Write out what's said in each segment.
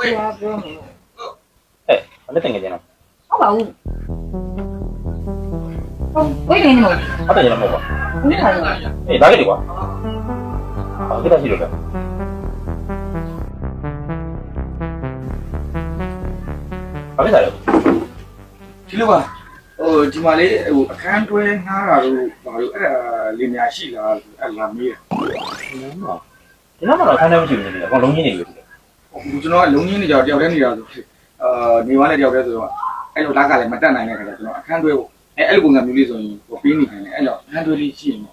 မနေ့တင်ကြတယ်နော် ဟုတ်ပါဘူးဝိတ်နေနေမဟုတ် ဟုတ်တယ်မဟုတ်ပါ ဘူးနေပါဘူး အေးဒါကြည့်ကွာဟာကိစ္စရှိလို့ပဲဘာဖြစ်လဲ ဒီလိုပါဒီမှာလေးအခန်းတွဲငှားတာလို့ဘာလို့အဲ့ဒါလင်းများရှိလားအဲ့လာမေးတယ် ဒီနောက်တော့ခန်းထဲမရှိဘူးလေအကောင်လုံးကြီးနေပြီ ကျွန်တော်ကလုံးချင်းနေကြတယောက်တည်းနေတာဆိုနေဝါနဲ့တယောက်တည်းဆိုတော့အဲ့လိုလက်ကလည်းမတက်နိုင်တဲ့ခါကျကျွန်တော်အခန်းတွဲဖို့အဲ့လိုပုံစံမျိုးလေးဆိုရင်ပေးနေတယ်အဲ့တော့အခန်းတွဲလေးရှိရင် မ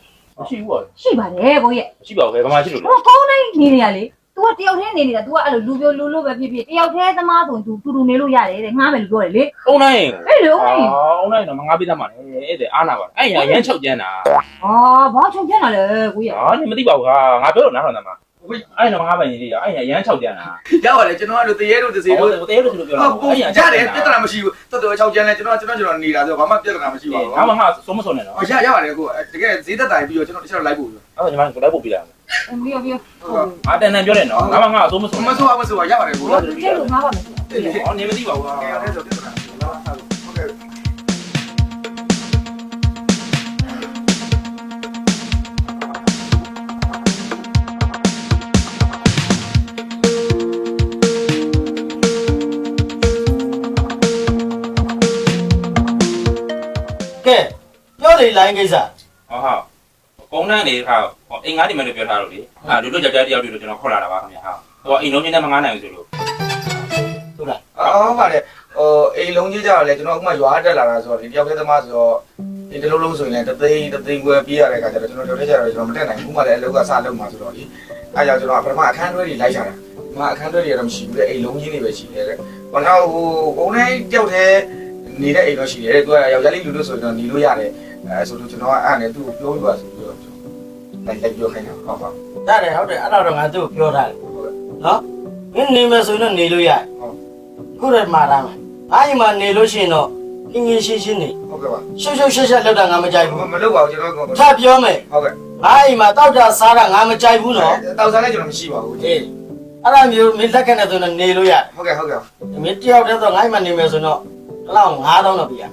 ရှိဘူးပေါ့ ရှိပါတယ်ကိုရဲ့ မရှိပါဘူးဘယ်မှာရှိလို့လဲ ဟိုကောင်းနေနေရလေ तू ကတယောက်တည်းနေနေတာ तू ကအဲ့လိုလူပြိုလူလို့ပဲဖြစ်ဖြစ်တယောက်တည်းသမားဆိုရင် तू တူတူနေလို့ရတယ်တဲ့ငားမယ်လို့ပြောတယ်လေ အုံနိုင် အဲ့လိုအဲ့ အုံနိုင်တော့မငါပေးတတ်မှာလေအဲ့ဒါအားနာပါအဲ့ရရမ်းချောက်ကျန်းတာ ဘာချုပ်ပြန်လာလဲကိုရဲ့ ဟာနေမသိပါဘူးဟာငါပြောတော့နားထောင်တယ်မှာအဲ့တော့ငါပိုင်ကြီးလေးအဲ့ရရမ်းချောက်ကျန်းတာ ရပါတယ်ကျွန်တော်အဲ့လိုတရေတို့တစေတို့ တေးလို့ဆိုလို့ပြောတာ ဟုတ်ရတယ်ပြဿနာမရှိဘူးတော်တော်6ကျန်းလဲကျွန်တော်နေတာဆိုဘာမှပြဿနာမရှိပါဘူး ငါမှငါစုံမစုံနဲ့နော် ရပါတယ်ကိုတကယ်ဈေးသက်တိုင်ပြီးတော့ကျွန်တော်တခြားလိုက်ပို့ပြီး အဲ့တော့ညီမကိုလိုက်ပို့ပြလိုက်အောင် ပြီး အားတန်တန်ပြောတယ်နော်ငါမှငါစုံမစုံ မဆိုးအောင်မဆိုးရပါတယ်ကို တော့သူကျဲလို့ငားပါမယ် ဟောနေမသိပါဘူးဟာ ကဲအဲ့ဆိုပြဿနာဟုတ်ကဲ့ ကဲပြောလေလိုင်းကိစ္စ ဟာဟာကုန်းတန်းနေခါအိမ်ငါးဒီမလို့ပြောထားလို့လေအာတို့ကြောက်ကြတယောက်တူလို့ကျွန်တော်ခေါ်လာတာပါခင်ဗျာဟာဟိုအိမ်လုံးချင်းနဲ့မငားနိုင်ဘူးဆိုလို့ ဟုတ်လား ဟုတ်ပါတယ်အိမ်လုံးကြီးကြတော့လေကျွန်တော်အခုမှရွာတက်လာတာဆိုတော့ဒီတယောက်တည်းသမားဆိုတော့ဒီတစ်လုံးလုံးဆိုရင်လည်းတသိန်းခွဲပြေးရတဲ့အခါကျတော့ကျွန်တော်တို့တက်ကြတော့ကျွန်တော်မတက်နိုင်ဘူးမှလည်းအလုပ်ကစလုပ်မှာဆိုတော့လေအဲကြောင့်ကျွန်တော်ပထမအခန်းတွဲတွေလိုက်ချတာဒီမှာအခန်းတွဲတွေတော့မရှိဘူးလေအိမ်လုံးကြီးတွေပဲရှိတယ်တဲ့ဘာလို့ကုန်းတိုင်းတယောက်တည်းနေတဲ့အိမ်တော့ရှိတယ်တဲ့သူကယောက်ျားလေးလူလို့ဆိုတော့နေလို့ရတယ်ဆိုတော့ကျွန်တော်ကအဲ့နဲ့သူ့ကိုပြောပြပါဆိုပြီးတော့လိုက်ပြောခိုင်းတာဟုတ်ပါ ဒါတယ်ဟုတ်တယ်အဲ့တော့ငါသူ့ကိုပြောထားတယ်နော်မင်းနေမယ်ဆိုရင်နေလို့ရတယ်ခုတည်းမှာတာမယ်အားရင်မနေလို့ရှိရင်တော့ငင်းငင်းရှင်းရှင်းနေ ဟုတ်ကဲ့ပါ ရှုပ်ရှုပ်ရှက်ရှက်လောက်တာငါမကြိုက်ဘူး မလုပ်ပါဘူးကျွန်တော် ထပ်ပြောမယ် ဟုတ်ကဲ့ အားရင်မတောက်တာစားတာငါမကြိုက်ဘူးနော် တောက်စားလည်းကျွန်တော်မရှိပါဘူး အေးအဲ့ဒါမျိုးမင်းလက်ခံနေဆိုရင်နေလို့ရတယ် ဟုတ်ကဲ့ဟုတ်ကဲ့ မင်းတယောက်တည်းဆိုငါ့မှာနေမယ်ဆိုတော့တစ်လောက်9000တော့ပြရ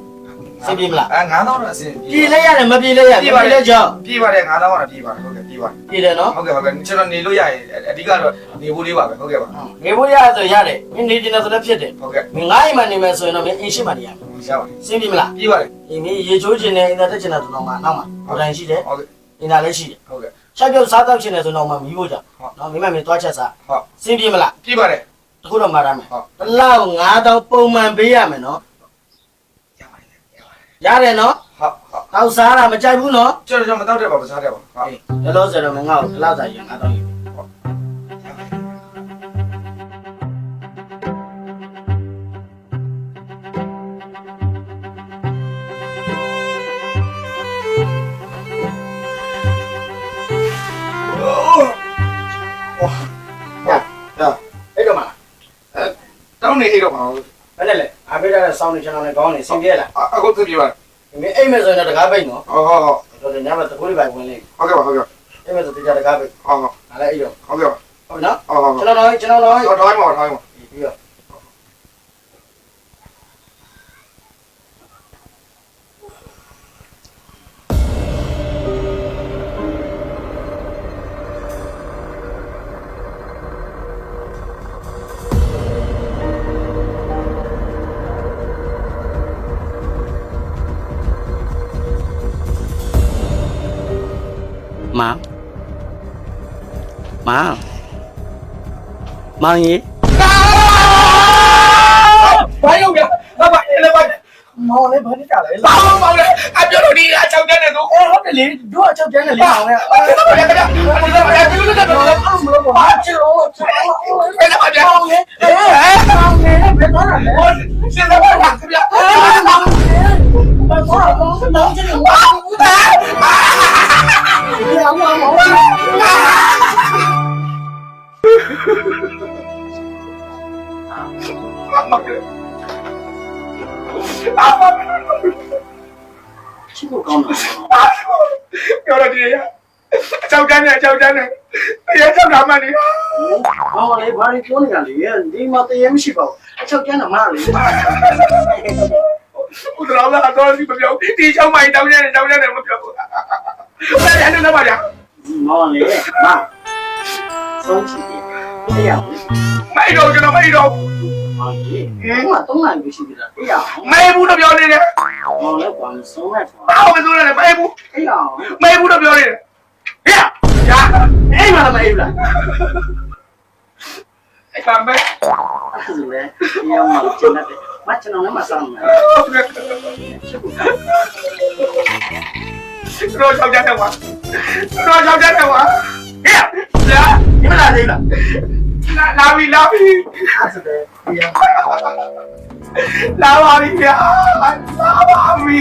စင်ပြေမလား 9000တော့အစင် ပြေလဲရတယ်မပြေလဲရပြေလဲကြောင်း ပြေးပါတယ်9000တော့ပြေးပါတယ်ဟုတ်ကဲ့ပြေးပါတယ် ပြေတယ်နော် ဟုတ်ကဲ့ကျွန်တော်နေလို့ရရင်အဓိကတော့နေဖို့လေးပါပဲဟုတ်ကဲ့ပါ ငေဖို့ရဆိုရတယ်မင်းနေကျင်တယ်ဆိုလည်းဖြစ်တယ် ဟုတ်ကဲ့ မင်းငါ့အိမ်မှာနေမယ်ဆိုရင်တော့မင်းအင်းရှိမှနေရမယ် ရပါတယ် စင်ပြေမလား ပြေးပါတယ် ဒီမင်းရေချိုးကျင်နေအင်တာတက်ကျင်တာဆိုတော့ငါနောက်မှာဟိုတိုင်းရှိတယ် ဟုတ်ကဲ့ အင်တာလည်းရှိတယ် ဟုတ်ကဲ့ ချက်ပြုတ်စားတော့ကျင်နေဆိုတော့မှမီးဖို့ကြနော်မင်းမမင်းသွားချက်စား ဟုတ် စင်ပြေမလား ပြေးပါတယ် တခုတော့မှာရမယ် ဟုတ် တစ်လောက်9000ပုံမှန်ပေးရမယ်နော် ရပါတယ် ရတယ်နော် ဟုတ်ဟုတ် တောက်စားတာမကြိုက်ဘူးနော် ကျွန်တော်မတောက်တဲ့ပါမစားတဲ့ပါဟုတ် ဒီလိုဆိုတော့မင်းငါ့ကိုတစ်လောက်စားရင်9000ယူ အဲ့တော့မလား တောင်းနေအိတ်တော့ပါဘူး ဘယ်နဲ့လဲအဖေကလည်းစောင်းနေချင်အောင်လည်းကောင်းနေစင်ပြေလား အခုသိပြေးပါတယ် မင်းအိမ်မယ်ဆိုရင်တော့တကားပိတ်နော် ဟုတ် တော့ညမှာတကူလေးပိုင်ဝင်လိမ့် ဟုတ်ကဲ့ပါဟုတ်ကဲ့ အိမ်မယ်ဆိုတရားတကားပိတ် ဟုတ် ငါလည်းအိမ်ရော ဟုတ်ကဲ့ပါ ဟုတ်နော် ဟုတ် ကျွန်တော်တော့ တော့တိုင်းပါတိုင်းပါ ပြီးတော့မောင်ကြီး ဘာရောက်ကြဘာဘာလဲဘာ မောင်လည်းဘာဖြစ်ကြလဲ ဘာမောင်လဲအပြောလို့ဒီအချောင်းတဲ့နေတော့ အေးဟုတ်တယ်လေတို့အချုပ်ကျန်းတယ်လေမောင်လည်း ဘာလဲဘာလဲဘာလဲဘာချေလို့ဘယ်လိုလဲ မောင်လည်းအေးမောင်လည်းဘယ်သွားတာလဲ စဉ်းစားပါလားခင်ဗျာ မောင်လည်းဘာသွားတာမောင်ကျလို့မောင်ချစ်ဖို့ကောင်းတယ် ပြောတော့ဒီရ ကြောက်တန်းနဲ့တရားကြောက်တာမှနေ ဟောလေဘာလို့ပြောနေရလဲဒီမှာတရေမရှိပါဘူးအချုပ်ကျန်းတော့မလေ ဦးတော်ကတော့ဒီမပြောဒီချောင်းမိုင်းတောင်းနေမပြောဘူးဘယ်ရနေလဲပါဗျာ မောင်လေမဆုံးချီတယ်တရား မိုက်တော့ကျွန်တော်မိုက်တော့ မောင်ကြီးကတော့3နိုင်ပြီရှိသေးတာတရား မိုက်ဘူးတော့ပြောနေတယ် မောင်လည်းကွာဆုံးလိုက်ပါ ဘာလို့မဆိုးလဲမိုက်ဘူး တရား မိုက်ဘူးတော့ပြောနေတယ်ဟေ့ညာ အိမ်မှာမအိမ်လား အဲ့ဒါမဲ့ အဲ့ဒါလေတရားမှကျန်တယ်မချင်တော့လည်းမဆောင်ဘူး တော့ကြောက်ကြတယ်ကွာတော့ကြောက်ကြတယ်ကွာဟေ့ညာဒီမလားသေးလားလာပြီ အဲ့ဒါလေတရား လာပါပြီဗျာလာပါပြီ